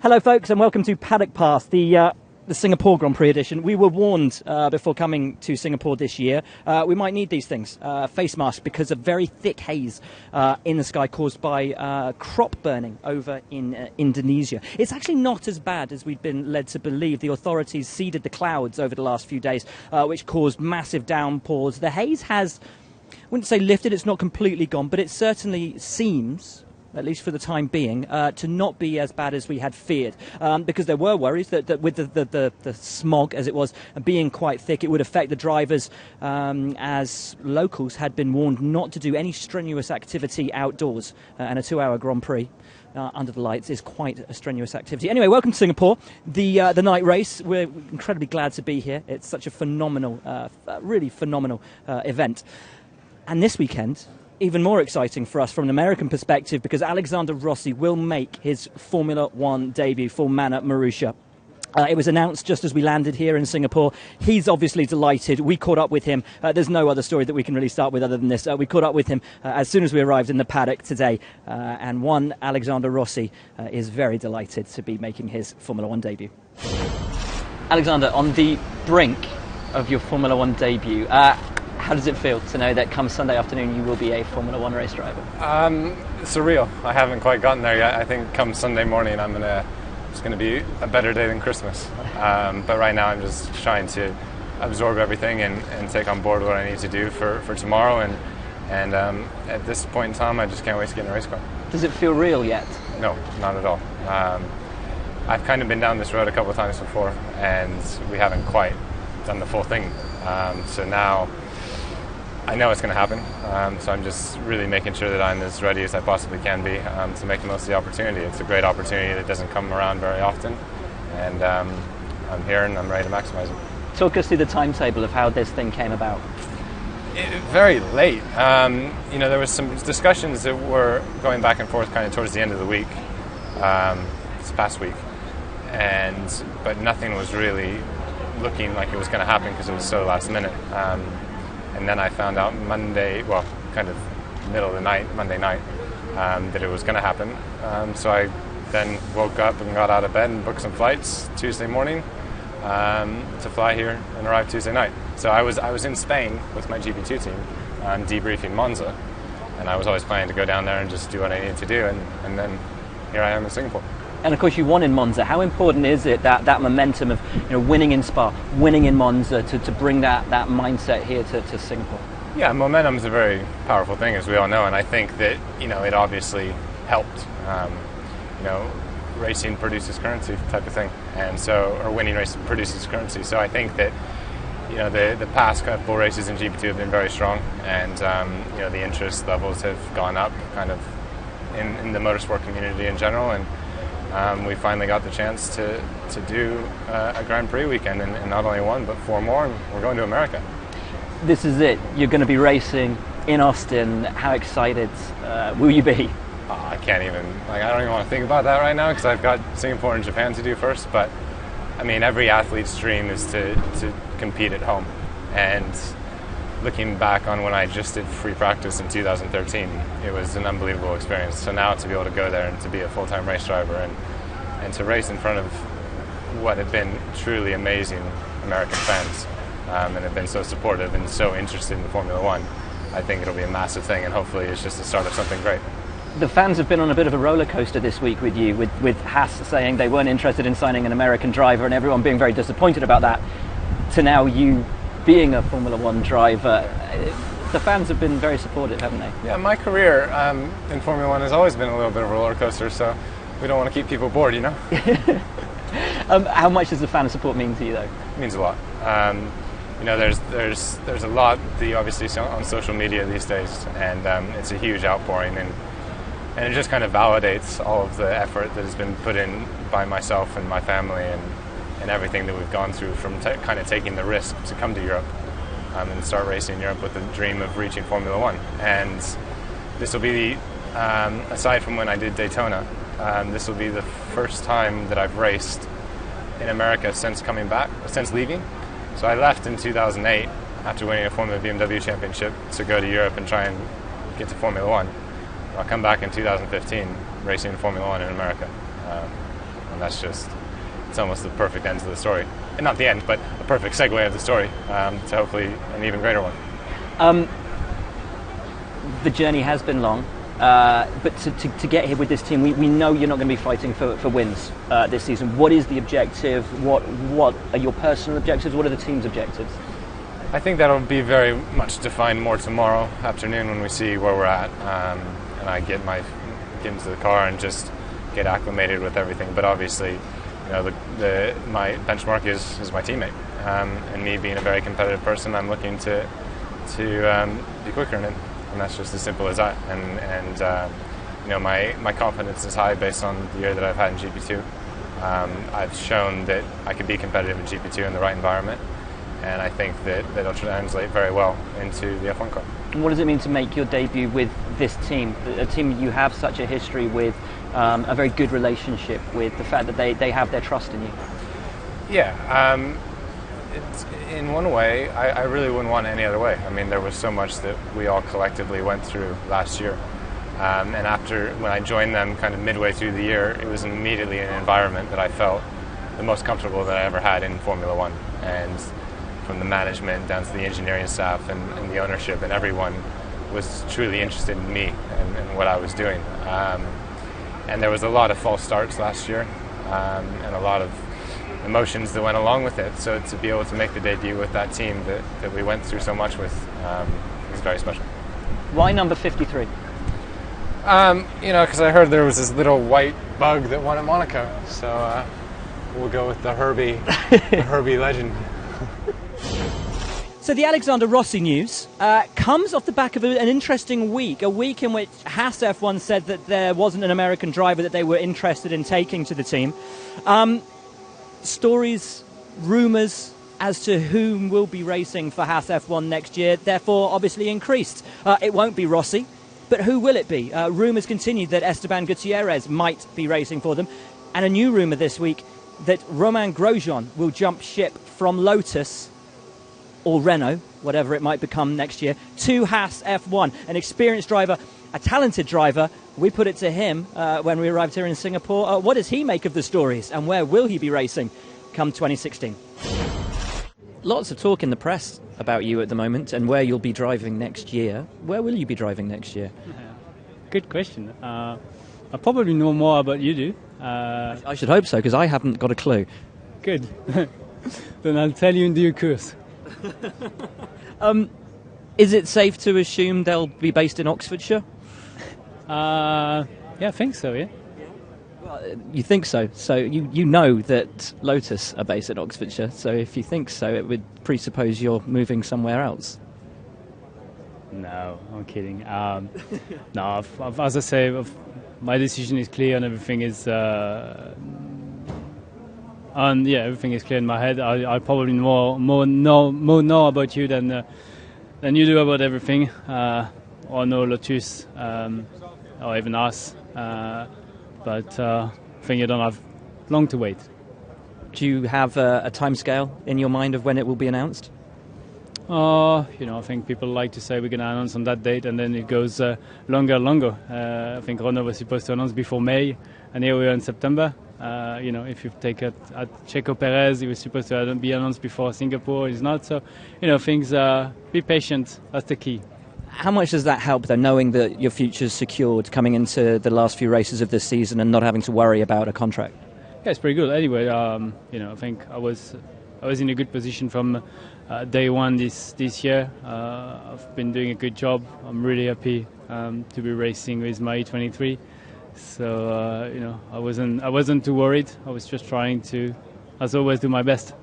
Hello folks and welcome to Paddock Pass, the Singapore Grand Prix edition. We were warned before coming to Singapore this year we might need these things, face masks, because of very thick haze in the sky caused by crop burning over in Indonesia. It's actually not as bad as we'd been led to believe. The authorities seeded the clouds over the last few days, which caused massive downpours. The haze has, I wouldn't say lifted, it's not completely gone, but it certainly seems, at least for the time being, to not be as bad as we had feared. Because there were worries that with the smog, as it was, being quite thick, it would affect the drivers, as locals had been warned not to do any strenuous activity outdoors. And a 2-hour Grand Prix under the lights is quite a strenuous activity. Anyway, welcome to Singapore, the night race. We're incredibly glad to be here. It's such a phenomenal, really phenomenal event. And this weekend, even more exciting for us from an American perspective, because Alexander Rossi will make his Formula One debut for Manor Marussia. It was announced just as we landed here in Singapore. He's obviously delighted. We caught up with him. There's no other story that we can really start with other than this. We caught up with him as soon as we arrived in the paddock today. And one Alexander Rossi is very delighted to be making his Formula One debut. Alexander, on the brink of your Formula One debut, how does it feel to know that come Sunday afternoon you will be a Formula One race driver? Surreal. I haven't quite gotten there yet. I think come Sunday morning it's going to be a better day than Christmas. But right now I'm just trying to absorb everything and take on board what I need to do for tomorrow. And at this point in time, I just can't wait to get in a race car. Does it feel real yet? No, not at all. I've kind of been down this road a couple of times before, and we haven't quite done the full thing. So now I know it's going to happen, so I'm just really making sure that I'm as ready as I possibly can be to make the most of the opportunity. It's a great opportunity that doesn't come around very often, and I'm here and I'm ready to maximize it. Talk us through the timetable of how this thing came about. Very late. There was some discussions that were going back and forth kind of towards the end of the week, this past week, but nothing was really looking like it was going to happen because it was so last minute. And then I found out Monday, well, kind of middle of the night, Monday night, that it was going to happen. So I then woke up and got out of bed and booked some flights Tuesday morning to fly here and arrive Tuesday night. So I was in Spain with my GP2 team, debriefing Monza, and I was always planning to go down there and just do what I needed to do, and then here I am in Singapore. And of course you won in Monza. How important is it that momentum of winning in Spa, winning in Monza to bring that mindset here to Singapore? Yeah, momentum is a very powerful thing, as we all know, and I think that it obviously helped. Racing produces currency type of thing, and or winning race produces currency. So I think that the past couple races in GP2 have been very strong, and the interest levels have gone up kind of in the motorsport community in general, and we finally got the chance to do a Grand Prix weekend, and not only one, but 4 more, and we're going to America. This is it. You're going to be racing in Austin. How excited will you be? I can't even, I don't even want to think about that right now because I've got Singapore and Japan to do first, but I mean, every athlete's dream is to compete at home. And looking back on when I just did free practice in 2013, it was an unbelievable experience. So now to be able to go there and to be a full-time race driver and to race in front of what have been truly amazing American fans and have been so supportive and so interested in Formula One, I think it'll be a massive thing, and hopefully it's just the start of something great. The fans have been on a bit of a roller coaster this week with you, with Haze saying they weren't interested in signing an American driver and everyone being very disappointed about that, to now you being a Formula One driver. The fans have been very supportive, haven't they? Yeah, my career in Formula One has always been a little bit of a roller coaster, so we don't want to keep people bored, How much does the fan support mean to you, though? It means a lot. There's a lot that you obviously see on social media these days, and it's a huge outpouring, and it just kind of validates all of the effort that has been put in by myself and my family and everything that we've gone through from kind of taking the risk to come to Europe and start racing in Europe with the dream of reaching Formula One. And this will be, aside from when I did Daytona, this will be the first time that I've raced in America since leaving. So I left in 2008 after winning a Formula BMW championship to go to Europe and try and get to Formula One. I'll come back in 2015 racing in Formula One in America. and it's almost the perfect end to the story. And not the end, but a perfect segue of the story to hopefully an even greater one. The journey has been long, but to get here with this team, we know you're not going to be fighting for wins this season. What is the objective? What are your personal objectives? What are the team's objectives? I think that'll be very much defined more tomorrow afternoon when we see where we're at, and I get into the car and just get acclimated with everything. But obviously, my benchmark is my teammate, and me being a very competitive person, I'm looking to be quicker in it, and that's just as simple as that. And my confidence is high based on the year that I've had in GP2. I've shown that I can be competitive in GP2 in the right environment, and I think that'll translate very well into the F1 car. And what does it mean to make your debut with this team, a team you have such a history with, a very good relationship with, the fact that they have their trust in you? Yeah, in one way, I really wouldn't want it any other way. I mean, there was so much that we all collectively went through last year. And when I joined them kind of midway through the year, it was immediately an environment that I felt the most comfortable that I ever had in Formula One. And from the management down to the engineering staff and the ownership, and everyone was truly interested in me and what I was doing. And there was a lot of false starts last year, and a lot of emotions that went along with it. So to be able to make the debut with that team that we went through so much with was very special. Why number 53? Because I heard there was this little white bug that won at Monaco. So we'll go with the Herbie legend. So the Alexander Rossi news comes off the back of an interesting week, a week in which Haas F1 said that there wasn't an American driver that they were interested in taking to the team. Stories, rumours as to whom will be racing for Haas F1 next year, therefore obviously increased. It won't be Rossi, but who will it be? Rumours continue that Esteban Gutierrez might be racing for them, and a new rumour this week that Romain Grosjean will jump ship from Lotus or Renault, whatever it might become next year, to Haas F1. An experienced driver, a talented driver. We put it to him when we arrived here in Singapore. What does he make of the stories, and where will he be racing come 2016? Lots of talk in the press about you at the moment and where you'll be driving next year. Where will you be driving next year? Good question. I probably know more about you do. I should hope so, because I haven't got a clue. Good. Then I'll tell you in due course. Is it safe to assume they'll be based in Oxfordshire? Yeah, I think so, yeah. Well, you think so? So you know that Lotus are based in Oxfordshire, so if you think so, it would presuppose you're moving somewhere else. No, I'm kidding. No, as I say, my decision is clear and everything is... everything is clear in my head. I probably more know about you than you do about everything, or know Lotus, or even us. But I think you don't have long to wait. Do you have a timescale in your mind of when it will be announced? I think people like to say we're going to announce on that date, and then it goes longer and longer. I think Renault was supposed to announce before May, and here we are in September. If you take at Checo Perez, he was supposed to be announced before Singapore. He's not. So, things. Be patient. That's the key. How much does that help, though, knowing that your future's secured coming into the last few races of this season and not having to worry about a contract? Yeah, it's pretty good. Anyway, I think I was in a good position from day one this year. I've been doing a good job. I'm really happy to be racing with my E23. So I wasn't too worried. I was just trying to, as always, do my best.